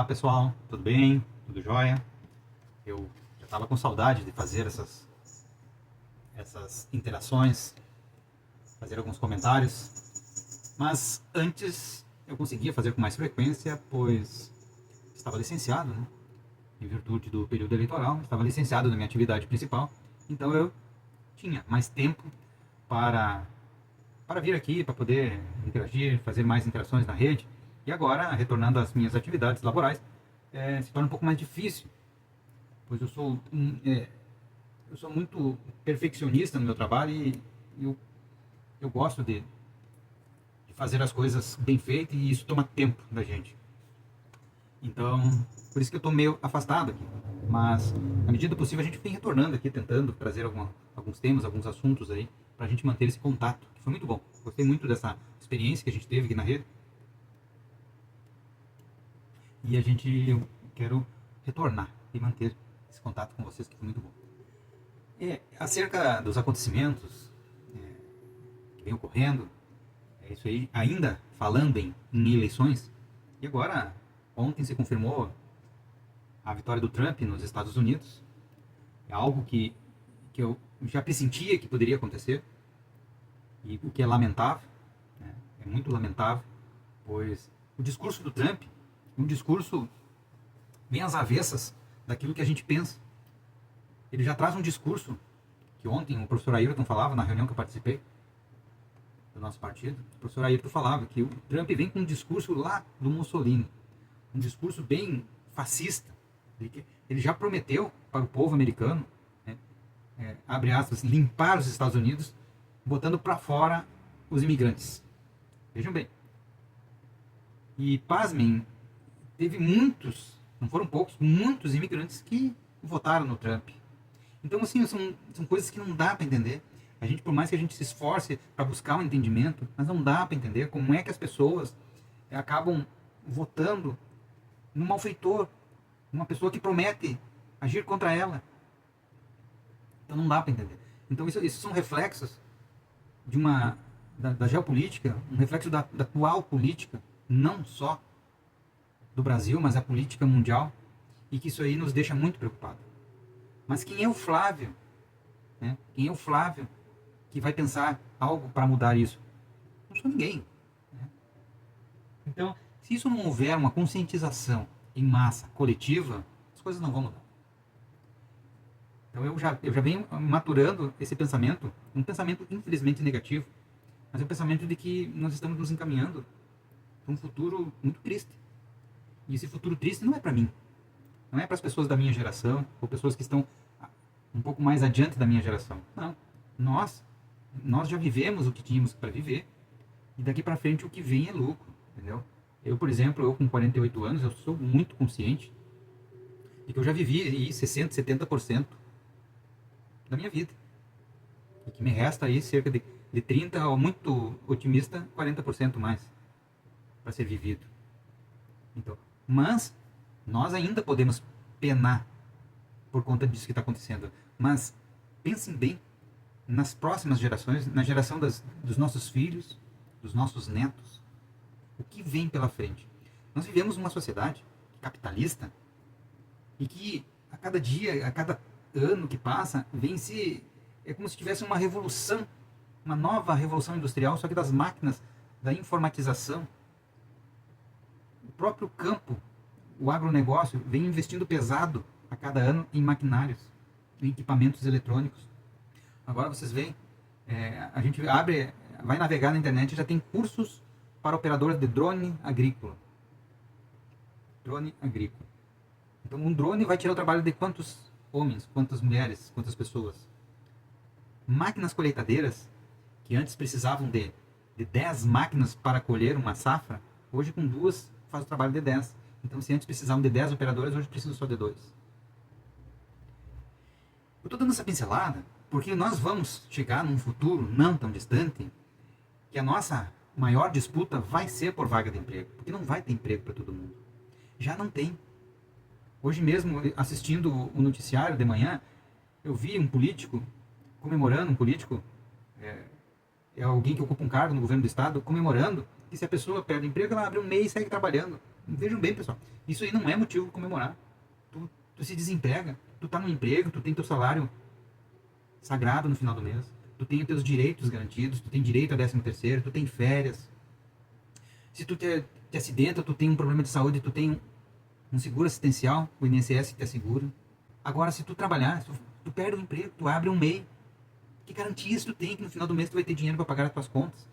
pessoal, tudo bem? Tudo jóia? Eu já estava com saudade de fazer essas interações, fazer alguns comentários, mas antes eu conseguia fazer com mais frequência, pois estava licenciado, né? Em virtude do período eleitoral, estava licenciado da minha atividade principal, então eu tinha mais tempo para, para vir aqui, para poder interagir, fazer mais interações na rede, e agora, retornando às minhas atividades laborais, se torna um pouco mais difícil, pois eu sou muito perfeccionista no meu trabalho e eu gosto de fazer as coisas bem feitas e isso toma tempo da gente. Então, por isso que eu estou meio afastado aqui. Mas, na medida do possível, a gente vem retornando aqui, tentando trazer alguns temas, alguns assuntos aí, para a gente manter esse contato, que foi muito bom. Gostei muito dessa experiência que a gente teve aqui na rede. E eu quero retornar e manter esse contato com vocês, que foi muito bom. Acerca dos acontecimentos que vem ocorrendo, é isso aí, ainda falando em eleições, e agora, ontem se confirmou a vitória do Trump nos Estados Unidos. É algo que eu já pressentia que poderia acontecer, e o que é lamentável, né? É muito lamentável, pois o discurso do Trump é um discurso bem às avessas daquilo que a gente pensa. Ele já traz um discurso que ontem o professor Ayrton falava na reunião que eu participei do nosso partido. O professor Ayrton falava que o Trump vem com um discurso lá do Mussolini, um discurso bem fascista. Ele já prometeu para o povo americano, né, abre aspas, limpar os Estados Unidos, botando para fora os imigrantes. Vejam bem. E pasmem, teve muitos, não foram poucos, muitos imigrantes que votaram no Trump. Então, assim, são coisas que não dá para entender. A gente, por mais que a gente se esforce para buscar um entendimento, mas não dá para entender como é que as pessoas acabam votando num malfeitor, numa pessoa que promete agir contra ela. Então não dá para entender. Então isso são reflexos da geopolítica, um reflexo da atual política, não só do Brasil, mas a política mundial, e que isso aí nos deixa muito preocupados. Mas quem é o Flávio? Né? Quem é o Flávio que vai pensar algo para mudar isso? Não sou ninguém. Né? Então, se isso não houver uma conscientização em massa, coletiva, as coisas não vão mudar. Então eu já venho maturando esse pensamento, um pensamento infelizmente negativo, mas é um pensamento de que nós estamos nos encaminhando para um futuro muito triste. E esse futuro triste não é para mim, não é para as pessoas da minha geração, ou pessoas que estão um pouco mais adiante da minha geração. Não, nós já vivemos o que tínhamos para viver, e daqui para frente o que vem é lucro, entendeu? Eu, por exemplo, eu com 48 anos, eu sou muito consciente de que eu já vivi aí 60%, 70% da minha vida. E que me resta aí cerca de 30%, ou muito otimista, 40% mais para ser vivido. Então, mas nós ainda podemos penar por conta disso que está acontecendo. Mas pensem bem nas próximas gerações, na geração dos nossos filhos, dos nossos netos. O que vem pela frente? Nós vivemos uma sociedade capitalista e que a cada dia, a cada ano que passa, é como se tivesse uma revolução, uma nova revolução industrial, só que das máquinas, da informatização. O próprio campo, o agronegócio, vem investindo pesado a cada ano em maquinários, em equipamentos eletrônicos. Agora vocês veem, a gente vai navegar na internet, já tem cursos para operadores de drone agrícola. Drone agrícola. Então um drone vai tirar o trabalho de quantos homens, quantas mulheres, quantas pessoas? Máquinas colheitadeiras, que antes precisavam de 10 máquinas para colher uma safra, hoje com 2 faz o trabalho de 10. Então se antes precisavam de 10 operadores, hoje precisam só de 2. Eu estou dando essa pincelada porque nós vamos chegar num futuro não tão distante que a nossa maior disputa vai ser por vaga de emprego, porque não vai ter emprego para todo mundo. Já não tem. Hoje mesmo, assistindo o noticiário de manhã, eu vi um político comemorando, é alguém que ocupa um cargo no governo do estado, comemorando que se a pessoa perde emprego, ela abre um MEI e segue trabalhando. vejam bem, pessoal, isso aí não é motivo para comemorar. Tu se desemprega, tu tá no emprego, tu tem teu salário sagrado no final do mês, tu tem os teus direitos garantidos, tu tem direito a 13º, tu tem férias. Se tu te acidenta, tu tem um problema de saúde, tu tem um seguro assistencial, o INSS te assegura. Agora, se tu trabalhar, se tu perde o emprego, tu abre um MEI, que garantias tu tem que no final do mês tu vai ter dinheiro para pagar as tuas contas?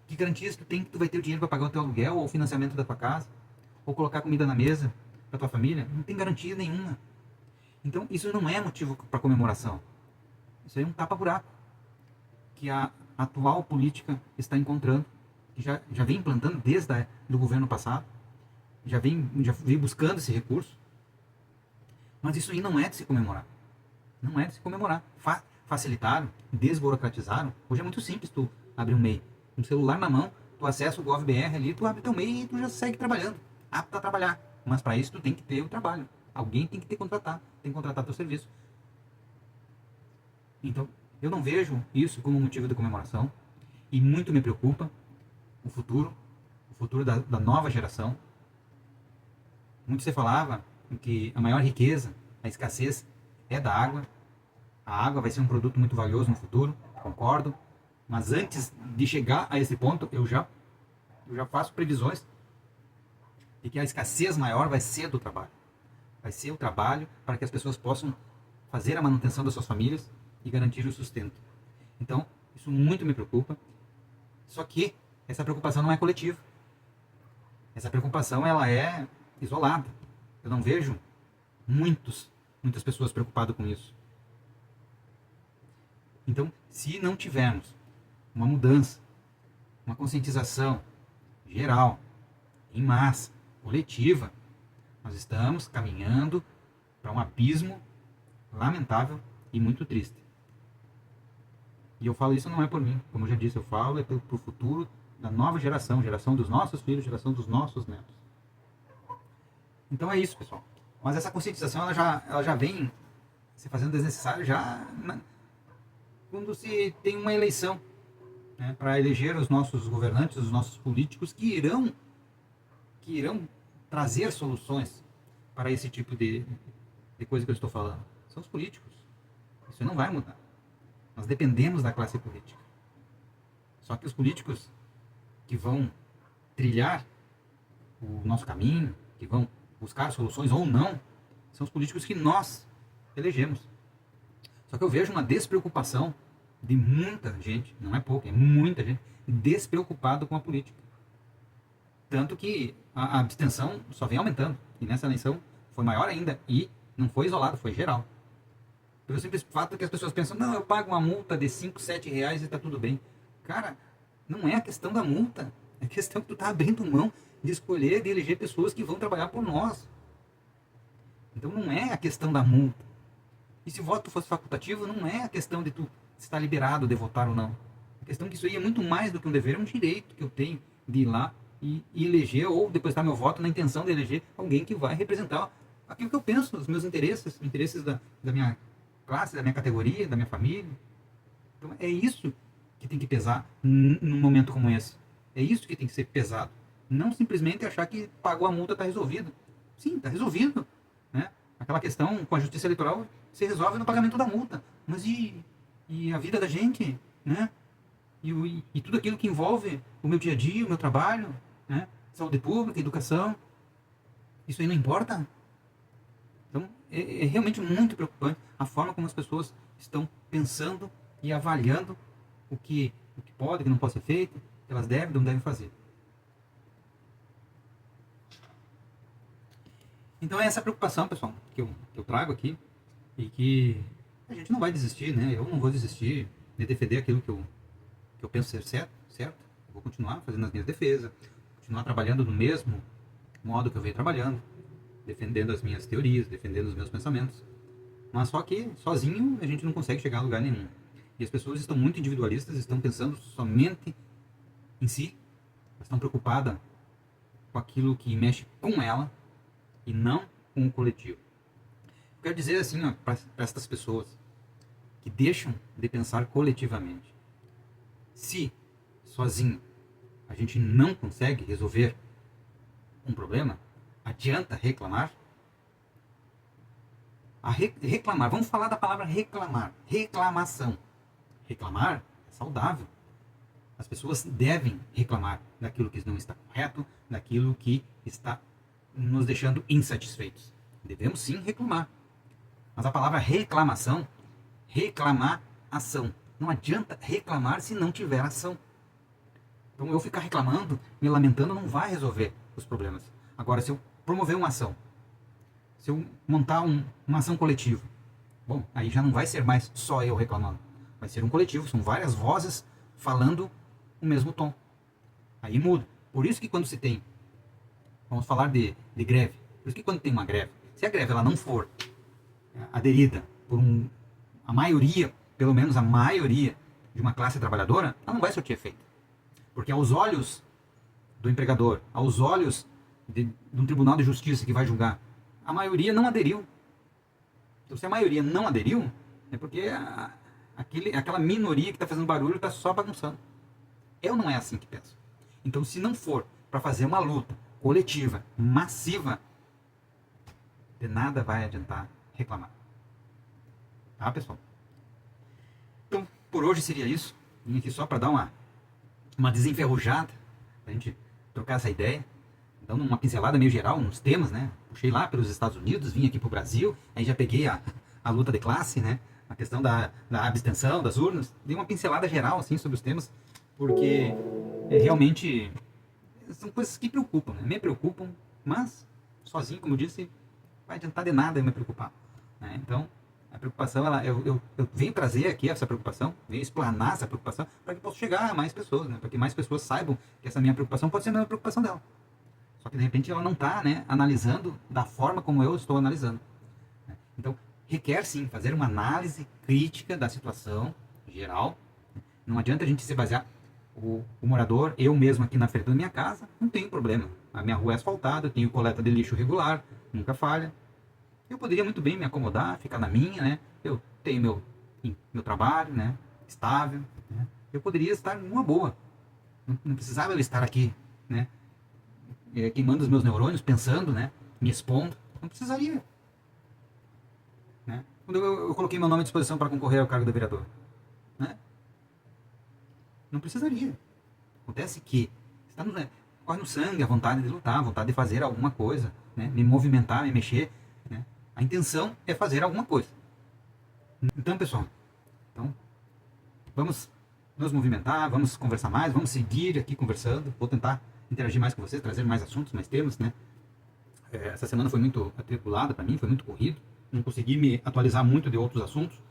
Que garantias tu tem que tu vai ter o dinheiro para pagar o teu aluguel ou o financiamento da tua casa? Ou colocar comida na mesa para tua família? Não tem garantia nenhuma. Então, isso não é motivo para comemoração. Isso aí é um tapa-buraco que a atual política está encontrando, que já vem implantando desde do governo passado, já vem buscando esse recurso. Mas isso aí não é de se comemorar. Não é de se comemorar. Facilitaram, desburocratizaram. Hoje é muito simples tu abrir um MEI. Um celular na mão, tu acessa o GovBR ali, tu abre teu MEI e tu já segue trabalhando. Apto a trabalhar. Mas para isso tu tem que ter o trabalho. Alguém tem que te contratar. Tem que contratar teu serviço. Então, eu não vejo isso como motivo de comemoração. E muito me preocupa o futuro da nova geração. Muito se falava que a maior riqueza, a escassez, é da água. A água vai ser um produto muito valioso no futuro, concordo. Mas antes de chegar a esse ponto, eu já faço previsões de que a escassez maior vai ser do trabalho. Vai ser o trabalho para que as pessoas possam fazer a manutenção das suas famílias e garantir o sustento. Então, isso muito me preocupa. Só que essa preocupação não é coletiva. Essa preocupação ela é isolada. Eu não vejo muitas pessoas preocupadas com isso. Então, se não tivermos uma mudança, uma conscientização geral, em massa, coletiva, nós estamos caminhando para um abismo lamentável e muito triste. E eu falo isso não é por mim, como eu já disse, eu falo é para o futuro da nova geração, geração dos nossos filhos, geração dos nossos netos. Então é isso, pessoal. Mas essa conscientização ela já vem se fazendo desnecessária quando se tem uma eleição, né, para eleger os nossos governantes, os nossos políticos que irão trazer soluções para esse tipo de coisa que eu estou falando. São os políticos. Isso não vai mudar. Nós dependemos da classe política. Só que os políticos que vão trilhar o nosso caminho, que vão buscar soluções ou não, são os políticos que nós elegemos. Só que eu vejo uma despreocupação de muita gente, não é pouca, é muita gente, despreocupada com a política. Tanto que a abstenção só vem aumentando. E nessa eleição foi maior ainda. E não foi isolado, foi geral. Pelo simples fato que as pessoas pensam, não, eu pago uma multa de 5, 7 reais e está tudo bem. Cara, não é a questão da multa. É a questão que tu está abrindo mão de escolher, de eleger pessoas que vão trabalhar por nós. Então não é a questão da multa. E se o voto fosse facultativo, não é a questão de tu estar liberado de votar ou não. A questão é que isso aí é muito mais do que um dever, é um direito que eu tenho de ir lá e eleger, ou depositar meu voto na intenção de eleger alguém que vai representar aquilo que eu penso, os meus interesses da minha classe, da minha categoria, da minha família. Então é isso que tem que pesar num momento como esse. É isso que tem que ser pesado. Não simplesmente achar que pagou a multa, está resolvido. Sim, está resolvido. Né? Aquela questão com a justiça eleitoral se resolve no pagamento da multa. Mas e a vida da gente? Né? E tudo aquilo que envolve o meu dia a dia, o meu trabalho, né? Saúde pública, educação. Isso aí não importa? Então, é realmente muito preocupante a forma como as pessoas estão pensando e avaliando o que pode, o que não pode ser feito, o que elas devem, não devem fazer. Então é essa preocupação, pessoal, que eu trago aqui e que a gente não vai desistir, né? Eu não vou desistir de defender aquilo que eu penso ser certo. Eu vou continuar fazendo as minhas defesas, continuar trabalhando do mesmo modo que eu venho trabalhando, defendendo as minhas teorias, defendendo os meus pensamentos. Mas só que sozinho a gente não consegue chegar a lugar nenhum. E as pessoas estão muito individualistas, estão pensando somente em si, estão preocupadas com aquilo que mexe com ela e não com o coletivo. Eu quero dizer assim, para essas pessoas que deixam de pensar coletivamente. Se sozinho a gente não consegue resolver um problema, adianta reclamar? Reclamar, vamos falar da palavra reclamar. Reclamação. Reclamar é saudável. As pessoas devem reclamar daquilo que não está correto, daquilo que está nos deixando insatisfeitos. Devemos sim reclamar. Mas a palavra reclamação, reclamar ação. Não adianta reclamar se não tiver ação. Então eu ficar reclamando, me lamentando, não vai resolver os problemas. Agora, se eu promover uma ação, se eu montar uma ação coletiva, bom, aí já não vai ser mais só eu reclamando. Vai ser um coletivo, são várias vozes falando o mesmo tom. Aí muda. Por isso que quando se tem, vamos falar de greve, por isso que quando tem uma greve, se a greve ela não for aderida por a maioria, pelo menos a maioria de uma classe trabalhadora, ela não vai surtir efeito. Porque aos olhos do empregador, aos olhos de um tribunal de justiça que vai julgar, a maioria não aderiu. Então, se a maioria não aderiu, é porque aquela minoria que está fazendo barulho está só bagunçando. Eu não é assim que penso. Então, se não for para fazer uma luta coletiva, massiva, de nada vai adiantar reclamar. Tá, pessoal? Então, por hoje seria isso. Vim aqui só para dar uma desenferrujada, pra gente trocar essa ideia, dando uma pincelada meio geral nos temas, né? Puxei lá pelos Estados Unidos, vim aqui pro Brasil, aí já peguei a luta de classe, né? A questão da abstenção, das urnas, dei uma pincelada geral, assim, sobre os temas, porque realmente são coisas que preocupam, né? Me preocupam, mas sozinho, como eu disse, vai adiantar de nada eu me preocupar, né? Então, a preocupação, eu venho trazer aqui essa preocupação, venho explanar essa preocupação para que possa chegar a mais pessoas, né? Para que mais pessoas saibam que essa minha preocupação pode ser a mesma preocupação dela. Só que de repente ela não está, né, analisando da forma como eu estou analisando. Então, requer sim fazer uma análise crítica da situação geral. Não adianta a gente se basear. O morador, eu mesmo aqui na frente da minha casa, não tenho problema. A minha rua é asfaltada, eu tenho coleta de lixo regular, nunca falha. Eu poderia muito bem me acomodar, ficar na minha, né? Eu tenho meu trabalho, né? Estável, né? Eu poderia estar numa boa. Não precisava eu estar aqui, né? Queimando os meus neurônios, pensando, né? Me expondo. Não precisaria. Né? Quando eu coloquei meu nome à disposição para concorrer ao cargo de vereador, né? Não precisaria. Acontece que corre no sangue a vontade de lutar, a vontade de fazer alguma coisa, né? Me movimentar, me mexer, né? A intenção é fazer alguma coisa. Então, pessoal, vamos nos movimentar, vamos conversar mais, vamos seguir aqui conversando. Vou tentar interagir mais com vocês, trazer mais assuntos, mais temas, né? Essa semana foi muito atribulada para mim, foi muito corrido. Não consegui me atualizar muito de outros assuntos.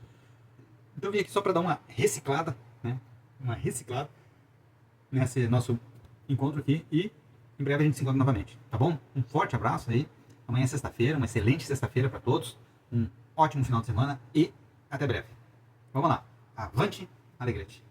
Então eu vim aqui só para dar uma reciclada, né? Uma reciclada nesse nosso encontro aqui e em breve a gente se encontra novamente, tá bom? Um forte abraço aí. Amanhã é sexta-feira, uma excelente sexta-feira para todos. Um ótimo final de semana e até breve. Vamos lá. Avante, Alegrete.